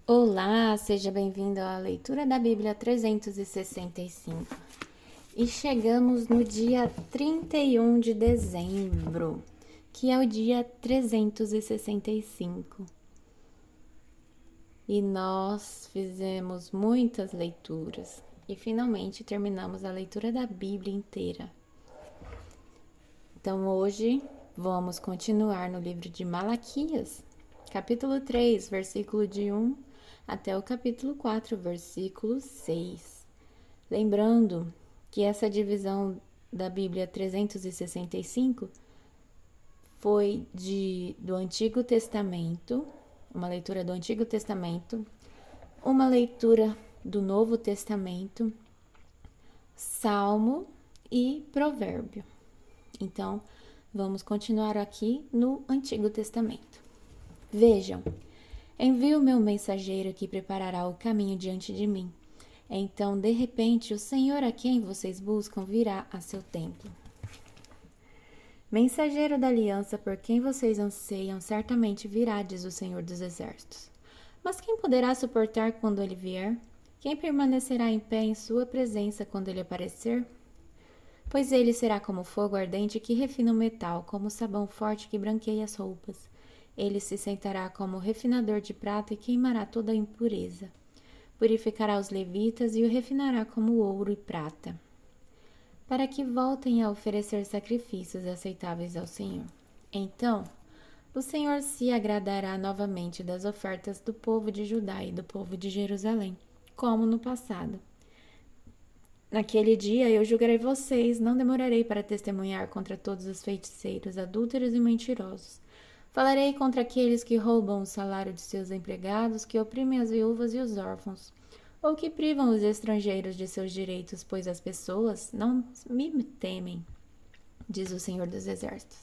Olá, seja bem-vindo à leitura da Bíblia 365. E chegamos no dia 31 de dezembro, que é o dia 365. E nós fizemos muitas leituras e finalmente terminamos a leitura da Bíblia inteira. Então hoje vamos continuar no livro de Malaquias, capítulo 3, versículo de 1 até o capítulo 4, versículo 6. Lembrando que essa divisão da Bíblia 365 foi do Antigo Testamento, uma leitura do Antigo Testamento, uma leitura do Novo Testamento, Salmo e Provérbio. Então, vamos continuar aqui no Antigo Testamento. Vejam, envio meu mensageiro que preparará o caminho diante de mim. Então, de repente, o Senhor a quem vocês buscam virá a seu templo. Mensageiro da aliança por quem vocês anseiam certamente virá, diz o Senhor dos Exércitos. Mas quem poderá suportar quando ele vier? Quem permanecerá em pé em sua presença quando ele aparecer? Pois ele será como fogo ardente que refina o metal, como sabão forte que branqueia as roupas. Ele se sentará como refinador de prata e queimará toda a impureza. Purificará os levitas e o refinará como ouro e prata, para que voltem a oferecer sacrifícios aceitáveis ao Senhor. Então, o Senhor se agradará novamente das ofertas do povo de Judá e do povo de Jerusalém, como no passado. Naquele dia eu julgarei vocês, não demorarei para testemunhar contra todos os feiticeiros, adúlteros e mentirosos. Falarei contra aqueles que roubam o salário de seus empregados, que oprimem as viúvas e os órfãos, ou que privam os estrangeiros de seus direitos, pois as pessoas não me temem, diz o Senhor dos Exércitos.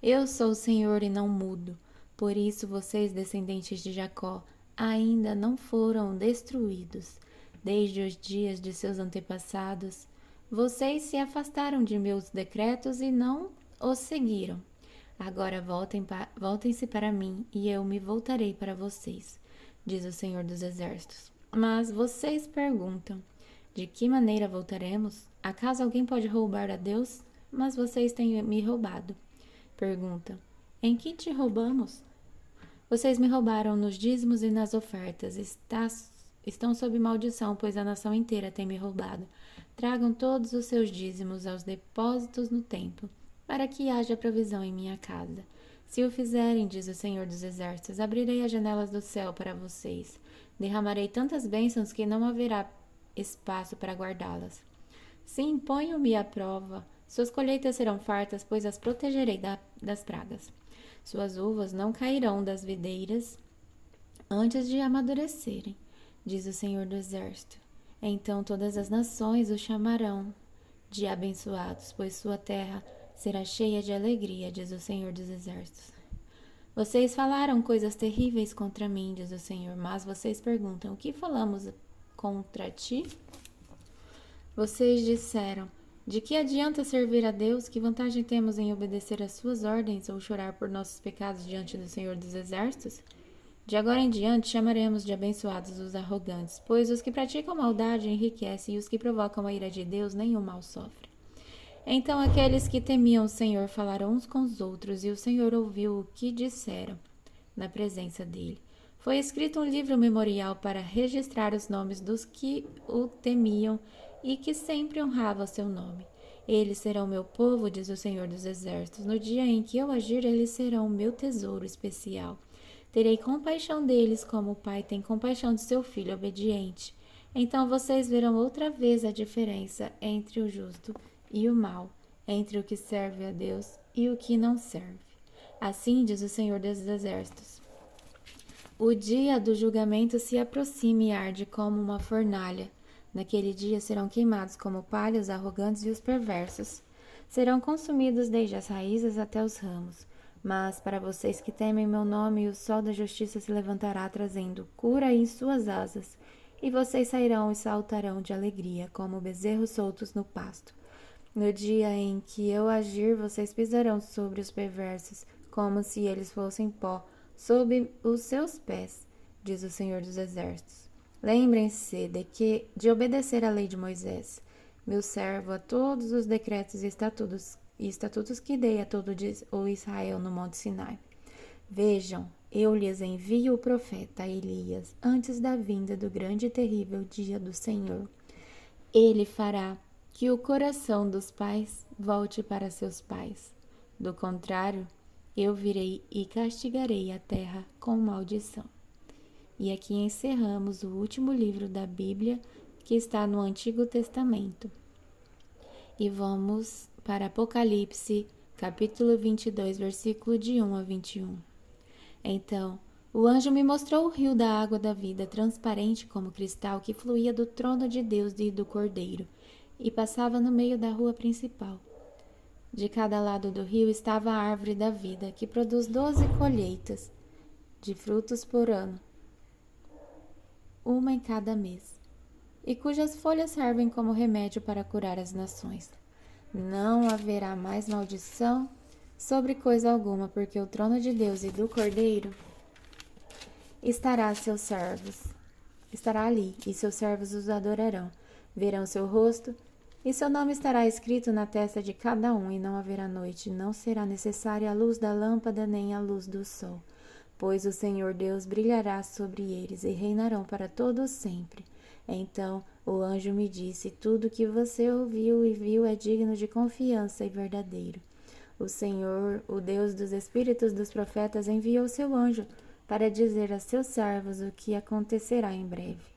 Eu sou o Senhor e não mudo, por isso vocês, descendentes de Jacó, ainda não foram destruídos. Desde os dias de seus antepassados, vocês se afastaram de meus decretos e não os seguiram. Agora voltem-se para mim e eu me voltarei para vocês, diz o Senhor dos Exércitos. Mas vocês perguntam, de que maneira voltaremos? Acaso alguém pode roubar a Deus? Mas vocês têm me roubado. Perguntam, em que te roubamos? Vocês me roubaram nos dízimos e nas ofertas. Estão sob maldição, pois a nação inteira tem me roubado. Tragam todos os seus dízimos aos depósitos no templo, para que haja provisão em minha casa. Se o fizerem, diz o Senhor dos Exércitos, abrirei as janelas do céu para vocês. Derramarei tantas bênçãos que não haverá espaço para guardá-las. Sim, ponham-me à prova. Suas colheitas serão fartas, pois as protegerei das pragas. Suas uvas não cairão das videiras antes de amadurecerem, diz o Senhor do Exército. Então todas as nações o chamarão de abençoados, pois sua terra será cheia de alegria, diz o Senhor dos Exércitos. Vocês falaram coisas terríveis contra mim, diz o Senhor, mas vocês perguntam, o que falamos contra ti? Vocês disseram, de que adianta servir a Deus? Que vantagem temos em obedecer às suas ordens ou chorar por nossos pecados diante do Senhor dos Exércitos? De agora em diante chamaremos de abençoados os arrogantes, pois os que praticam maldade enriquecem e os que provocam a ira de Deus nenhum mal sofrem. Então aqueles que temiam o Senhor falaram uns com os outros, e o Senhor ouviu o que disseram na presença dele. Foi escrito um livro memorial para registrar os nomes dos que o temiam e que sempre honravam seu nome. Eles serão meu povo, diz o Senhor dos Exércitos. No dia em que eu agir, eles serão meu tesouro especial. Terei compaixão deles como o pai tem compaixão de seu filho obediente. Então vocês verão outra vez a diferença entre o justo e o mal, entre o que serve a Deus e o que não serve. Assim diz o Senhor dos Exércitos. O dia do julgamento se aproxima e arde como uma fornalha. Naquele dia serão queimados como palha os arrogantes e os perversos. Serão consumidos desde as raízes até os ramos. Mas para vocês que temem meu nome, o sol da justiça se levantará trazendo cura em suas asas, e vocês sairão e saltarão de alegria, como bezerros soltos no pasto. No dia em que eu agir, vocês pisarão sobre os perversos, como se eles fossem pó, sob os seus pés. diz o Senhor dos Exércitos. Lembrem-se de obedecer à lei de Moisés, meu servo, a todos os decretos e estatutos que dei a todo o Israel no Monte Sinai. Vejam, eu lhes envio o profeta Elias antes da vinda do grande e terrível dia do Senhor. Ele fará que o coração dos pais volte para seus pais. Do contrário, eu virei e castigarei a terra com maldição. E aqui encerramos o último livro da Bíblia, que está no Antigo Testamento. E vamos para Apocalipse, capítulo 22, versículo de 1 a 21. Então, o anjo me mostrou o rio da água da vida, transparente como cristal, que fluía do trono de Deus e do Cordeiro, e passava no meio da rua principal. De cada lado do rio estava a árvore da vida, que produz 12 colheitas de frutos por ano, uma em cada mês, e cujas folhas servem como remédio para curar as nações. Não haverá mais maldição sobre coisa alguma, porque o trono de Deus e do Cordeiro estará ali, e seus servos os adorarão. Verão seu rosto, e seu nome estará escrito na testa de cada um, e não haverá noite, não será necessária a luz da lâmpada nem a luz do sol, pois o Senhor Deus brilhará sobre eles, e reinarão para todo sempre. Então o anjo me disse: tudo que você ouviu e viu é digno de confiança e verdadeiro. O Senhor, o Deus dos espíritos dos profetas, enviou seu anjo para dizer a seus servos o que acontecerá em breve.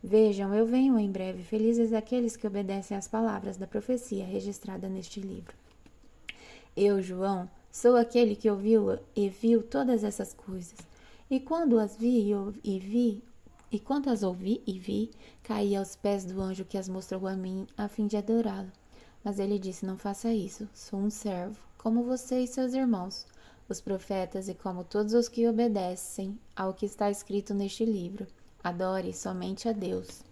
Vejam, eu venho em breve, felizes aqueles que obedecem às palavras da profecia registrada neste livro. Eu, João, sou aquele que ouviu e viu todas essas coisas. E quando as ouvi e vi, caí aos pés do anjo que as mostrou a mim, a fim de adorá-lo. Mas ele disse: não faça isso, sou um servo, como você e seus irmãos, os profetas, e como todos os que obedecem ao que está escrito neste livro. Adore somente a Deus.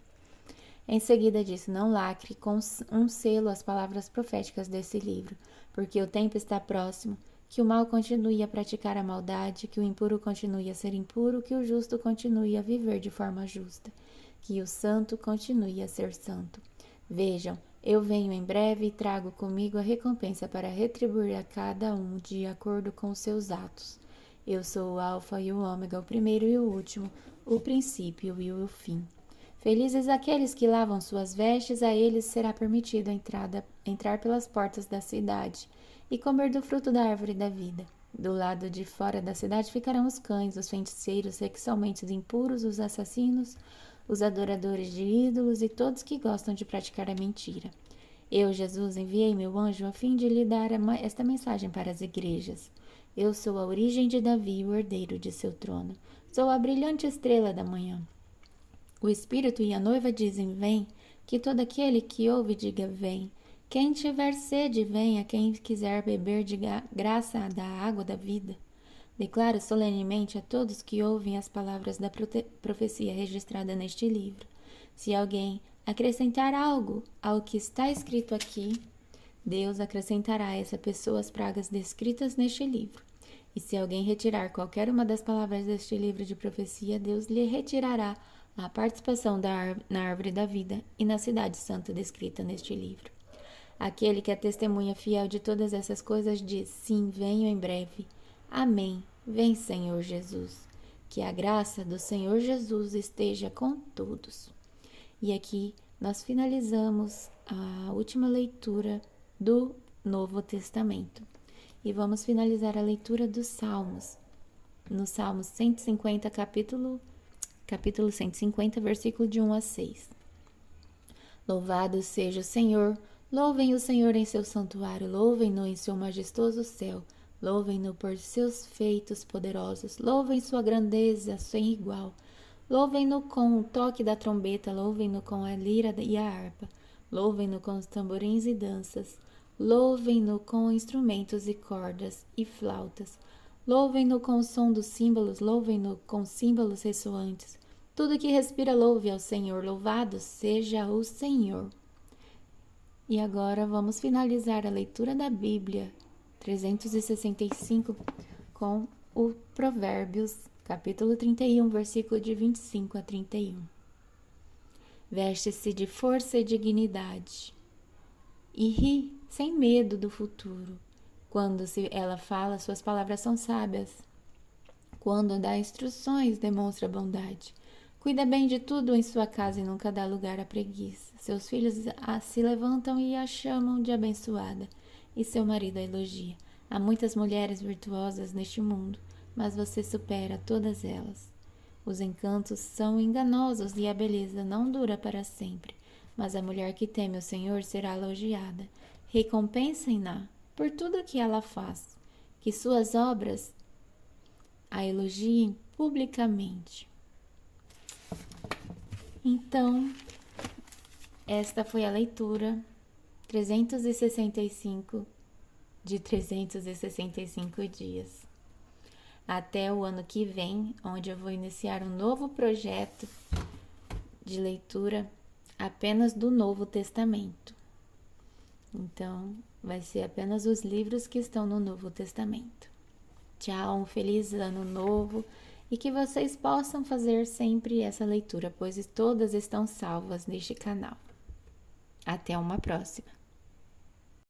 Em seguida disse: não lacre com um selo as palavras proféticas desse livro, porque o tempo está próximo. Que o mal continue a praticar a maldade, que o impuro continue a ser impuro, que o justo continue a viver de forma justa, que o santo continue a ser santo. Vejam, eu venho em breve e trago comigo a recompensa para retribuir a cada um de acordo com seus atos. Eu sou o Alfa e o Ômega, o primeiro e o último, o princípio e o fim. Felizes aqueles que lavam suas vestes, a eles será permitido entrar pelas portas da cidade e comer do fruto da árvore da vida. Do lado de fora da cidade ficarão os cães, os feiticeiros, sexualmente impuros, os assassinos, os adoradores de ídolos e todos que gostam de praticar a mentira. Eu, Jesus, enviei meu anjo a fim de lhe dar esta mensagem para as igrejas. Eu sou a origem de Davi, o herdeiro de seu trono. Sou a brilhante estrela da manhã. O Espírito e a noiva dizem: vem, que todo aquele que ouve diga: vem. Quem tiver sede, venha, quem quiser beber de graça da água da vida. Declaro solenemente a todos que ouvem as palavras da profecia registrada neste livro. Se alguém acrescentar algo ao que está escrito aqui, Deus acrescentará a essa pessoa as pragas descritas neste livro. E se alguém retirar qualquer uma das palavras deste livro de profecia, Deus lhe retirará a participação na árvore da vida e na cidade santa descrita neste livro. Aquele que é testemunha fiel de todas essas coisas diz: sim, venho em breve. Amém. Vem, Senhor Jesus. Que a graça do Senhor Jesus esteja com todos. E aqui nós finalizamos a última leitura do Novo Testamento. E vamos finalizar a leitura dos Salmos. No Salmo 150, capítulo 150, versículo de 1 a 6. Louvado seja o Senhor. Louvem o Senhor em seu santuário, louvem-no em seu majestoso céu, louvem-no por seus feitos poderosos, louvem sua grandeza sem igual, louvem-no com o toque da trombeta, louvem-no com a lira e a harpa, louvem-no com os tamborins e danças, louvem-no com instrumentos e cordas e flautas, louvem-no com o som dos símbolos, louvem-no com símbolos ressoantes. Tudo que respira louve ao Senhor, louvado seja o Senhor. E agora vamos finalizar a leitura da Bíblia 365 com o Provérbios capítulo 31, versículo de 25 a 31. Veste-se de força e dignidade e ri sem medo do futuro. Quando ela fala, suas palavras são sábias. Quando dá instruções, demonstra bondade. Cuida bem de tudo em sua casa e nunca dá lugar à preguiça. Seus filhos se levantam e a chamam de abençoada, e seu marido a elogia. Há muitas mulheres virtuosas neste mundo, mas você supera todas elas. Os encantos são enganosos e a beleza não dura para sempre, mas a mulher que teme o Senhor será elogiada. Recompensem-na por tudo que ela faz, que suas obras a elogiem publicamente. Então, esta foi a leitura 365 de 365 dias. Até o ano que vem, onde eu vou iniciar um novo projeto de leitura apenas do Novo Testamento. Então, vai ser apenas os livros que estão no Novo Testamento. Tchau, um feliz ano novo e que vocês possam fazer sempre essa leitura, pois todas estão salvas neste canal. Até uma próxima!